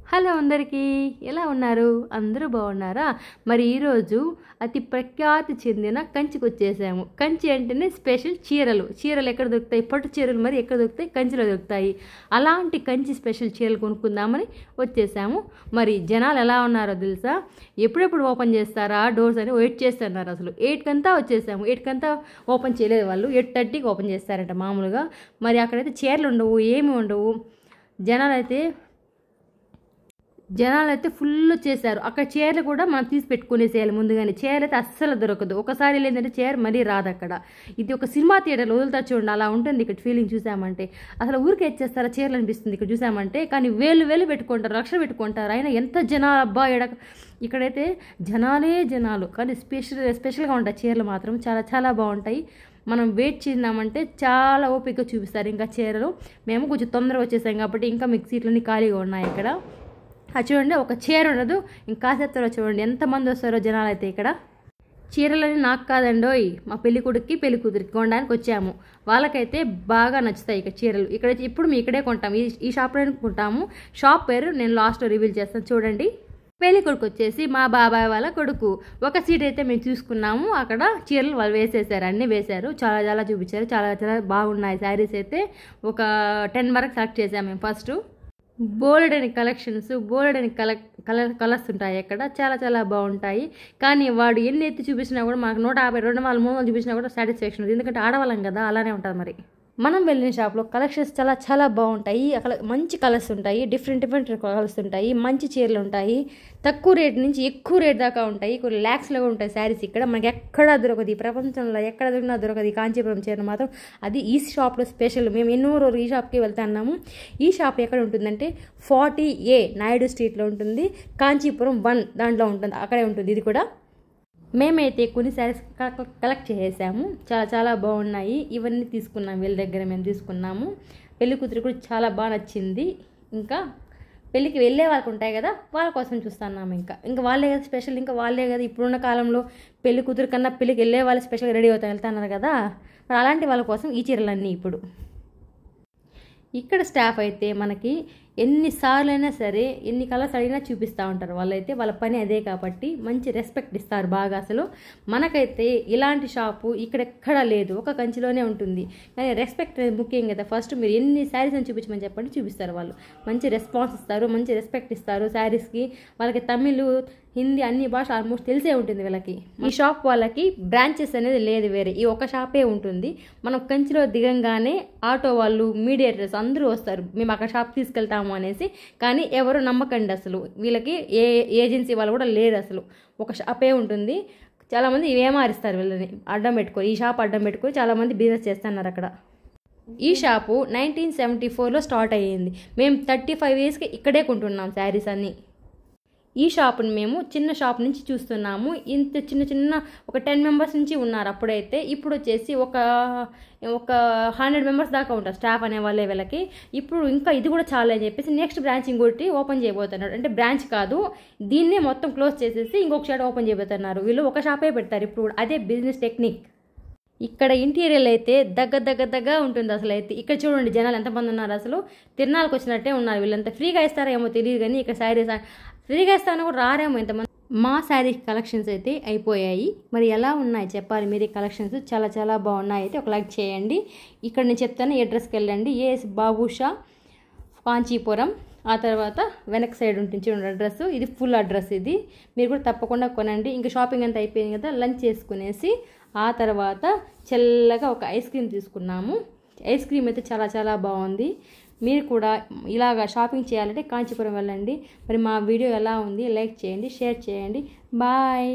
Hello అందరికీ, ఎలా ఉన్నారు? అందరూ బాగున్నారా? మరి ఈరోజు అతి ప్రఖ్యాతి చెందిన కంచికి వచ్చేసాము. కంచి అంటేనే స్పెషల్ చీరలు ఎక్కడ దొరుకుతాయి? పట్టు చీరలు మరి ఎక్కడ దొరుకుతాయి? కంచిలో దొరుకుతాయి. అలాంటి కంచి స్పెషల్ చీరలు కొనుక్కుందామని వచ్చేసాము. మరి జనాలు ఎలా ఉన్నారో తెలుసా? ఎప్పుడెప్పుడు ఓపెన్ చేస్తారా డోర్స్ అని వెయిట్ చేస్తున్నారు. అసలు 8 వచ్చేసాము. 8 ఓపెన్ చేయలేదు వాళ్ళు. 8:30కి ఓపెన్ చేస్తారంట మామూలుగా. మరి అక్కడైతే చీరలు ఉండవు, ఏమి ఉండవు. జనాలు అయితే ఫుల్ వచ్చేసారు. అక్కడ చీరలు కూడా మనం తీసి పెట్టుకునేసేయాలి ముందుగానే. చీర అయితే అస్సలు దొరకదు. ఒకసారి లేదంటే చీర మరీ రాదు అక్కడ. ఇది ఒక సినిమా థియేటర్లో వదులుతా చూడండి, అలా ఉంటుంది ఇక్కడ ఫీలింగ్. చూసామంటే అసలు ఊరికి వచ్చేస్తారా చీరలు అనిపిస్తుంది ఇక్కడ చూసామంటే. కానీ వేలు పెట్టుకుంటారు, లక్షలు పెట్టుకుంటారు. అయినా ఎంత జనాలు అబ్బా! ఇక్కడైతే జనాలు. కానీ స్పెషల్గా ఉంటాయి చీరలు మాత్రం. చాలా చాలా బాగుంటాయి. మనం వెయిట్ చేద్దామంటే చాలా ఓపికగా చూపిస్తారు ఇంకా చీరలు. మేము కొంచెం తొందరగా వచ్చేసాం కాబట్టి ఇంకా మీకు సీట్లన్నీ ఖాళీగా ఉన్నాయి ఇక్కడ. అది చూడండి, ఒక చీర ఉండదు. ఇంకా చెప్తారో చూడండి ఎంతమంది వస్తారో జనాలు అయితే ఇక్కడ. చీరలని నాకు కాదండోయ్, మా పెళ్లి కొడుక్కి పెళ్లి కూతురికి కొనడానికి వచ్చాము. వాళ్ళకైతే బాగా నచ్చుతాయి ఇక చీరలు. ఇక్కడ ఇప్పుడు మేము ఇక్కడే కొంటాము, ఈ షాప్లోనే కొంటాము. షాప్ పేరు నేను లాస్ట్లో రివీల్ చేస్తాను చూడండి. పెళ్లి కొడుకు వచ్చేసి మా బాబాయ్ వాళ్ళ కొడుకు. ఒక సీట్ అయితే మేము చూసుకున్నాము. అక్కడ చీరలు వాళ్ళు వేసేసారు, అన్నీ వేశారు. చాలా చాలా చూపించారు. చాలా చాలా బాగున్నాయి శారీస్ అయితే. ఒక 10 వరకు సెలెక్ట్ చేసాము మేము ఫస్ట్. బోల్డెని కలెక్షన్స్, కలర్స్ ఉంటాయి అక్కడ. చాలా చాలా బాగుంటాయి. కానీ వాడు ఎన్ని ఎత్తి చూపించినా కూడా మాకు 150, 200, 300 చూపించినా కూడా సాటిస్ఫాక్షన్ ఉంది. ఎందుకంటే ఆడవాళ్ళం కదా, అలానే ఉంటుంది మరి. మనం వెళ్ళిన షాప్లో కలెక్షన్స్ చాలా చాలా బాగుంటాయి. అక్కడ మంచి కలర్స్ ఉంటాయి, డిఫరెంట్ కలర్స్ ఉంటాయి, మంచి చీరలు ఉంటాయి. తక్కువ రేట్ నుంచి ఎక్కువ రేట్ దాకా ఉంటాయి. కొన్ని ల్యాక్స్లో కూడా ఉంటాయి శారీస్ ఇక్కడ. మనకి ఎక్కడా దొరకదు, ఈ ప్రపంచంలో ఎక్కడ దొరికినా దొరకదు ఈ కాంచీపురం చీర మాత్రం. అది ఈ షాప్లో స్పెషల్. మేము ఎన్నో రోజులు ఈ షాప్కి వెళ్తున్నాము. ఈ షాప్ ఎక్కడ ఉంటుందంటే 40A నాయుడు స్ట్రీట్లో ఉంటుంది. కాంచీపురం 1 దాంట్లో ఉంటుంది, అక్కడే ఉంటుంది ఇది కూడా. మేమైతే కొన్ని శారీస్ కలెక్ట్ చేసేసాము. చాలా చాలా బాగున్నాయి. ఇవన్నీ తీసుకున్నాం, వీళ్ళ దగ్గర మేము తీసుకున్నాము. పెళ్లి కూతురు కూడా చాలా బాగా నచ్చింది. ఇంకా పెళ్ళికి వెళ్ళే వాళ్ళకి ఉంటాయి కదా, వాళ్ళ కోసం చూస్తున్నాము. ఇంకా వాళ్ళే కదా స్పెషల్, ఇంకా వాళ్ళే కదా ఇప్పుడున్న కాలంలో పెళ్లి కూతురు కన్నా పెళ్ళికి వెళ్ళే వాళ్ళు స్పెషల్గా రెడీ వెళ్తున్నారు కదా. మరి అలాంటి వాళ్ళ కోసం ఈ చీరలన్నీ ఇప్పుడు. ఇక్కడ స్టాఫ్ అయితే మనకి ఎన్నిసార్లు అయినా సరే, ఎన్ని కలర్స్ అడిగినా చూపిస్తూ ఉంటారు. వాళ్ళైతే వాళ్ళ పని అదే కాబట్టి మంచి రెస్పెక్ట్ ఇస్తారు బాగా. అసలు మనకైతే ఇలాంటి షాపు ఇక్కడెక్కడా లేదు, ఒక కంచిలోనే ఉంటుంది. కానీ రెస్పెక్ట్ అనేది ముఖ్యం కదా. ఫస్ట్ మీరు ఎన్ని శారీస్ అని చూపించమని చెప్పండి, చూపిస్తారు వాళ్ళు. మంచి రెస్పాన్స్ ఇస్తారు, మంచి రెస్పెక్ట్ ఇస్తారు శారీస్కి. వాళ్ళకి తమిళ్, హిందీ అన్ని భాష ఆల్మోస్ట్ తెలిసే ఉంటుంది వీళ్ళకి. ఈ షాప్ వాళ్ళకి బ్రాంచెస్ అనేది లేదు వేరే, ఈ ఒక షాపే ఉంటుంది. మనం కంచిలో దిగంగానే ఆటో వాళ్ళు, మీడియేటర్స్ అందరూ వస్తారు, మేము అక్కడ షాప్ తీసుకెళ్తాము అనేసి. కానీ ఎవరు నమ్మకండి అసలు. వీళ్ళకి ఏ ఏజెన్సీ వాళ్ళు కూడా లేరు అసలు, ఒక షాపే ఉంటుంది. చాలామంది ఇవే మారిస్తారు వీళ్ళని అడ్డం పెట్టుకొని, ఈ షాప్ అడ్డం పెట్టుకొని చాలామంది బిజినెస్ చేస్తున్నారు అక్కడ. ఈ షాపు 1974లో స్టార్ట్ అయ్యింది. మేము 35 yearsకి ఇక్కడే కొంటున్నాం శారీస్ అన్నీ. ఈ షాప్ని మేము చిన్న షాప్ నుంచి చూస్తున్నాము. ఇంత చిన్న ఒక 10 members నుంచి ఉన్నారు అప్పుడైతే. ఇప్పుడు వచ్చేసి ఒక 100 members దాకా ఉంటారు స్టాఫ్ అనే వాళ్ళే వీళ్ళకి. ఇప్పుడు ఇంకా ఇది కూడా చాలా అని చెప్పేసి నెక్స్ట్ బ్రాంచ్ ఇంకోటి ఓపెన్ చేయబోతున్నారు. అంటే బ్రాంచ్ కాదు, దీన్నే మొత్తం క్లోజ్ చేసేసి ఇంకొక షాప్ ఓపెన్ చేయబోతున్నారు. వీళ్ళు ఒక షాపే పెడతారు ఇప్పుడు. అదే బిజినెస్ టెక్నిక్. ఇక్కడ ఇంటీరియర్ అయితే దగ్గ ఉంటుంది అసలు. అయితే ఇక్కడ చూడండి జనాలు ఎంతమంది ఉన్నారు అసలు. తిరునాళ్ళకి వచ్చినట్టే ఉన్నారు వీళ్ళంతా. ఫ్రీగా ఇస్తారో ఏమో తెలియదు, కానీ ఇక్కడ శారీస్ ఫ్రీగా ఇస్తానో కూడా రారేమో ఇంతమంది. మా శారీ కలెక్షన్స్ అయితే అయిపోయాయి. మరి ఎలా ఉన్నాయి చెప్పాలి మీరు. కలెక్షన్స్ చాలా చాలా బాగున్నాయి. అయితే ఒక లైక్ చేయండి. ఇక్కడ నేను చెప్తాను, ఈ అడ్రస్కి వెళ్ళండి. ఏఎస్ బాబుషా, కాంచీపురం. ఆ తర్వాత వెనక్ సైడ్ ఉంటుంది చూడండి అడ్రస్. ఇది ఫుల్ అడ్రస్ ఇది. మీరు కూడా తప్పకుండా కొనండి. ఇంకా షాపింగ్ అంతా అయిపోయింది కదా, లంచ్ చేసుకునేసి ఆ తర్వాత చల్లగా ఒక ఐస్ క్రీమ్ తీసుకున్నాము. ఐస్ క్రీమ్ అయితే చాలా చాలా బాగుంది. మీరు కూడా ఇలాగా షాపింగ్ చేయాలంటే కాంచీపురం వెళ్ళండి. మరి మా వీడియో ఎలా ఉంది లైక్ చేయండి, షేర్ చేయండి. బాయ్.